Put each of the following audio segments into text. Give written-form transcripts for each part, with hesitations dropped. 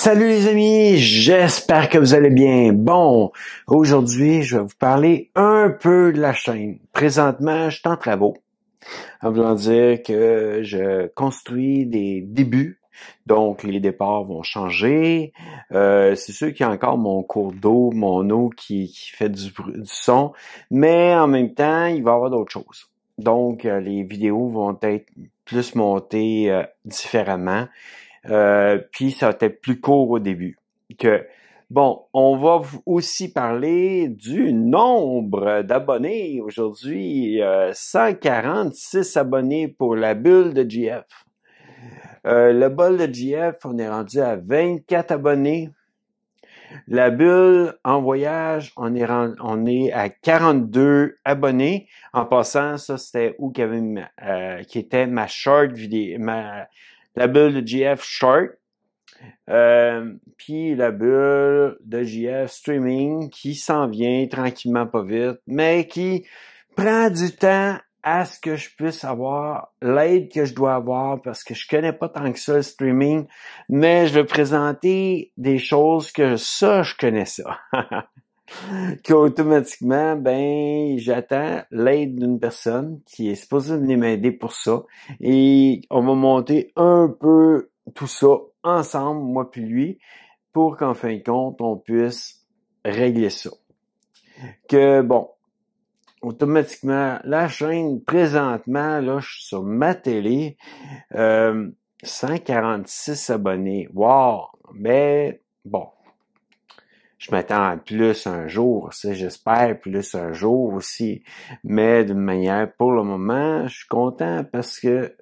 Salut les amis, j'espère que vous allez bien. Bon, aujourd'hui, je vais vous parler un peu de la chaîne. Présentement, je suis en travaux. En voulant dire que je construis des débuts. Donc, les départs vont changer. C'est sûr qu'il y a encore mon cours d'eau, mon eau qui fait du son. Mais en même temps, il va y avoir d'autres choses. Donc, les vidéos vont être plus montées différemment. Puis ça va être plus court au début. Bon, on va aussi parler du nombre d'abonnés. Aujourd'hui, 146 abonnés pour la bulle de GF. Le bol de GF, on est rendu à 24 abonnés. La bulle en voyage, on est à 42 abonnés. En passant, ça c'était où qui était ma short vidéo, la bulle de GF short. Puis la bulle de GF streaming qui s'en vient tranquillement pas vite, mais qui prend du temps à ce que je puisse avoir l'aide que je dois avoir parce que je connais pas tant que ça le streaming, mais je vais présenter des choses que je connais ça. Qu'automatiquement, j'attends l'aide d'une personne qui est supposée venir m'aider pour ça et on va monter un peu tout ça ensemble, moi puis lui, pour qu'en fin de compte, on puisse régler ça. Automatiquement, la chaîne, présentement, là, je suis sur ma télé, 146 abonnés. Wow! Mais, bon, je m'attends à plus un jour, j'espère plus un jour aussi. Mais d'une manière, pour le moment, je suis content parce que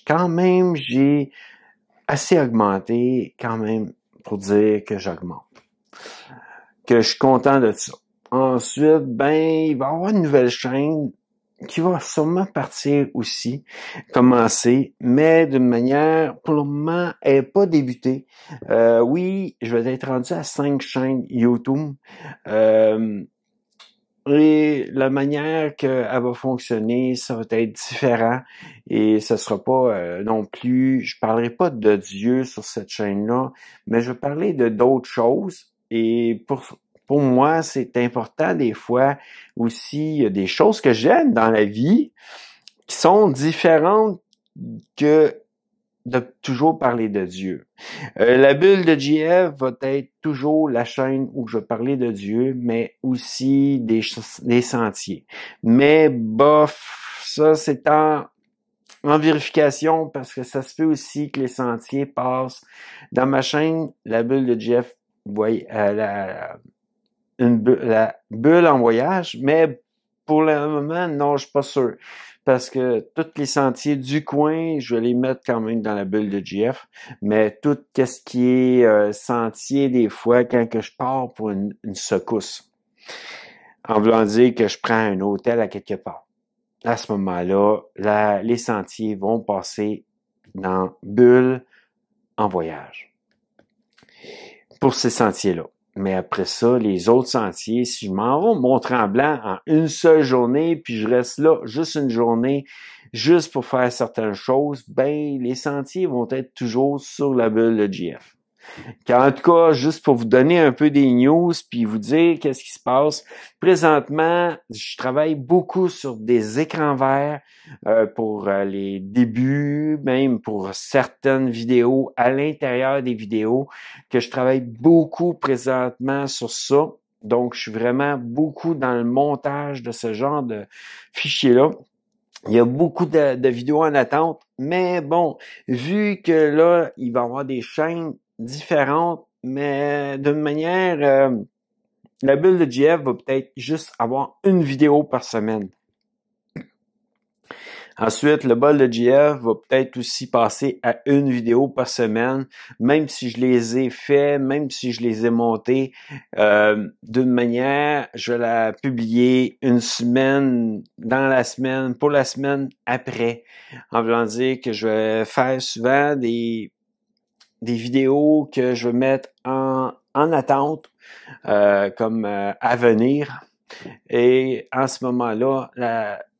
quand même, j'ai assez augmenté quand même pour dire que j'augmente. Que je suis content de ça. Ensuite, il va y avoir une nouvelle chaîne qui va sûrement partir aussi, commencer, mais d'une manière, pour le moment, elle n'est pas débutée. Oui, je vais être rendu à 5 chaînes YouTube. Et la manière qu'elle va fonctionner, ça va être différent et ce sera pas non plus, je parlerai pas de Dieu sur cette chaîne-là, mais je vais parler de d'autres choses et pour moi, c'est important des fois aussi, il y a des choses que j'aime dans la vie qui sont différentes que de toujours parler de Dieu. La bulle de GF va être toujours la chaîne où je vais parler de Dieu, mais aussi des sentiers. Mais bof, ça c'est en vérification parce que ça se peut aussi que les sentiers passent dans ma chaîne, la bulle de GF, vous voyez, la bulle en voyage, mais pour le moment, non, je suis pas sûr. Parce que tous les sentiers du coin, je vais les mettre quand même dans la bulle de GF. Mais tout ce qui est sentier, des fois, quand que je pars pour une secousse, en voulant dire que je prends un hôtel à quelque part. À ce moment-là, les sentiers vont passer dans bulle en voyage. Pour ces sentiers-là. Mais après ça, les autres sentiers, si je m'en vais au Mont-Tremblant en une seule journée, puis je reste là juste une journée, juste pour faire certaines choses, les sentiers vont être toujours sur la bulle de GF. En tout cas, juste pour vous donner un peu des news, puis vous dire qu'est-ce qui se passe. Présentement, je travaille beaucoup sur des écrans verts pour les débuts, même pour certaines vidéos, à l'intérieur des vidéos, que je travaille beaucoup présentement sur ça. Donc, je suis vraiment beaucoup dans le montage de ce genre de fichiers-là. Il y a beaucoup de vidéos en attente, mais bon, vu que là, il va y avoir des chaînes différentes, mais d'une manière, la bulle de GF va peut-être juste avoir une vidéo par semaine. Ensuite, le bol de GF va peut-être aussi passer à une vidéo par semaine, même si je les ai faits, même si je les ai montés. D'une manière, je vais la publier une semaine, dans la semaine, pour la semaine après. En voulant dire que je vais faire souvent des vidéos que je vais mettre en attente, comme à venir. Et en ce moment-là,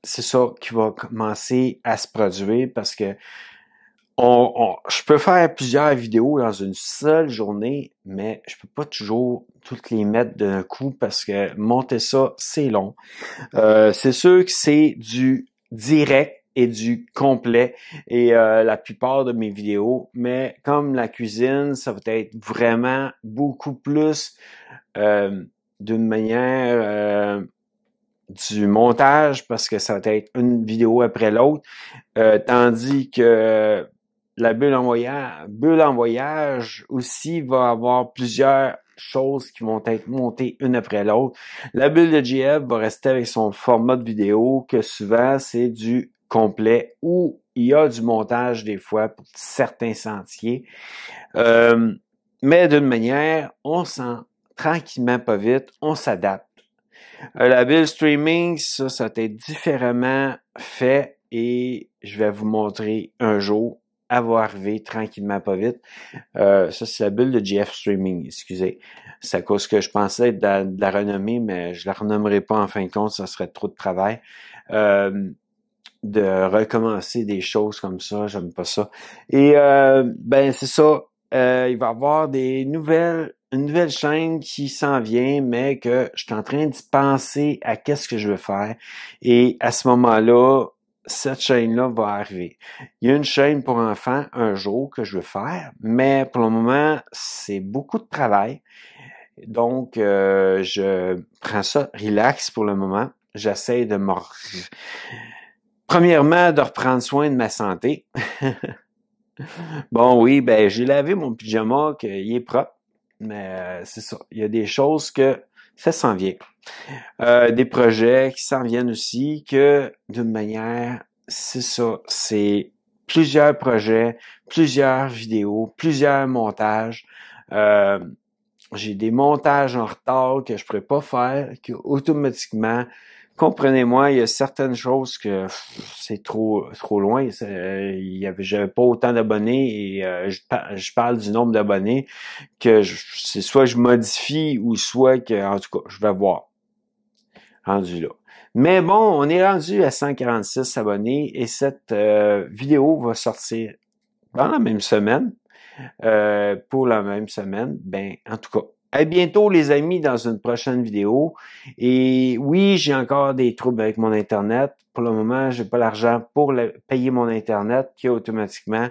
c'est ça qui va commencer à se produire parce que Je peux faire plusieurs vidéos dans une seule journée, mais je peux pas toujours toutes les mettre d'un coup parce que monter ça, c'est long. C'est sûr que c'est du direct et du complet et la plupart de mes vidéos, mais comme la cuisine, ça va être vraiment beaucoup plus euh, d'une manière du montage parce que ça va être une vidéo après l'autre, tandis que la bulle en voyage aussi va avoir plusieurs choses qui vont être montées une après l'autre. La bulle de GF va rester avec son format de vidéo que souvent c'est du complet ou il y a du montage des fois pour certains sentiers. Mais d'une manière, on sent tranquillement pas vite, on s'adapte. La bulle streaming, ça va être différemment fait et je vais vous montrer un jour. Elle va arriver tranquillement, pas vite. Ça, c'est la bulle de GF Streaming, excusez. C'est à cause que je pensais être de la renommée, mais je la renommerai pas en fin de compte, ça serait trop de travail. De recommencer des choses comme ça, j'aime pas ça. Et ben c'est ça. Il va y avoir une nouvelle chaîne qui s'en vient, mais que je suis en train d'y penser à qu'est-ce que je veux faire. Et à ce moment-là, cette chaîne-là va arriver. Il y a une chaîne pour enfants un jour que je veux faire, mais pour le moment, c'est beaucoup de travail. Donc, je prends ça relax pour le moment. J'essaie de premièrement, de reprendre soin de ma santé. Bon, oui, ben j'ai lavé mon pyjama, qu'il est propre, mais c'est ça. Il y a des choses que ça s'en vient. Des projets qui s'en viennent aussi, que d'une manière, c'est ça, c'est plusieurs projets, plusieurs vidéos, plusieurs montages. J'ai des montages en retard que je pourrais pas faire, que automatiquement, comprenez-moi, il y a certaines choses que c'est trop loin. J'avais pas autant d'abonnés et je parle du nombre d'abonnés que c'est soit je modifie ou soit que, en tout cas, je vais voir rendu là. Mais bon, on est rendu à 146 abonnés et cette vidéo va sortir dans la même semaine. Pour la même semaine. Ben, en tout cas, à bientôt les amis dans une prochaine vidéo. Et oui, j'ai encore des troubles avec mon Internet. Pour le moment, j'ai pas l'argent pour payer mon Internet qui automatiquement.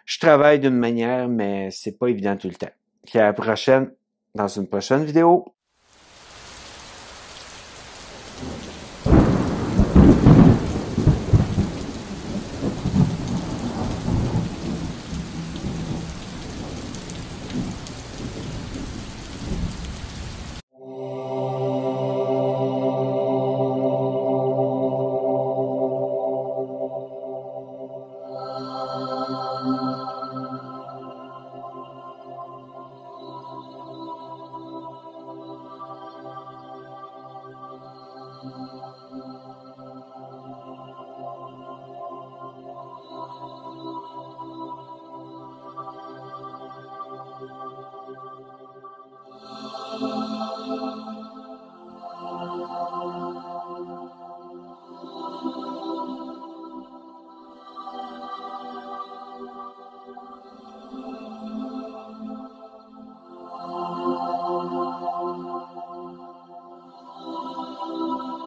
Je travaille d'une manière, mais c'est pas évident tout le temps. Puis à la prochaine, dans une prochaine vidéo.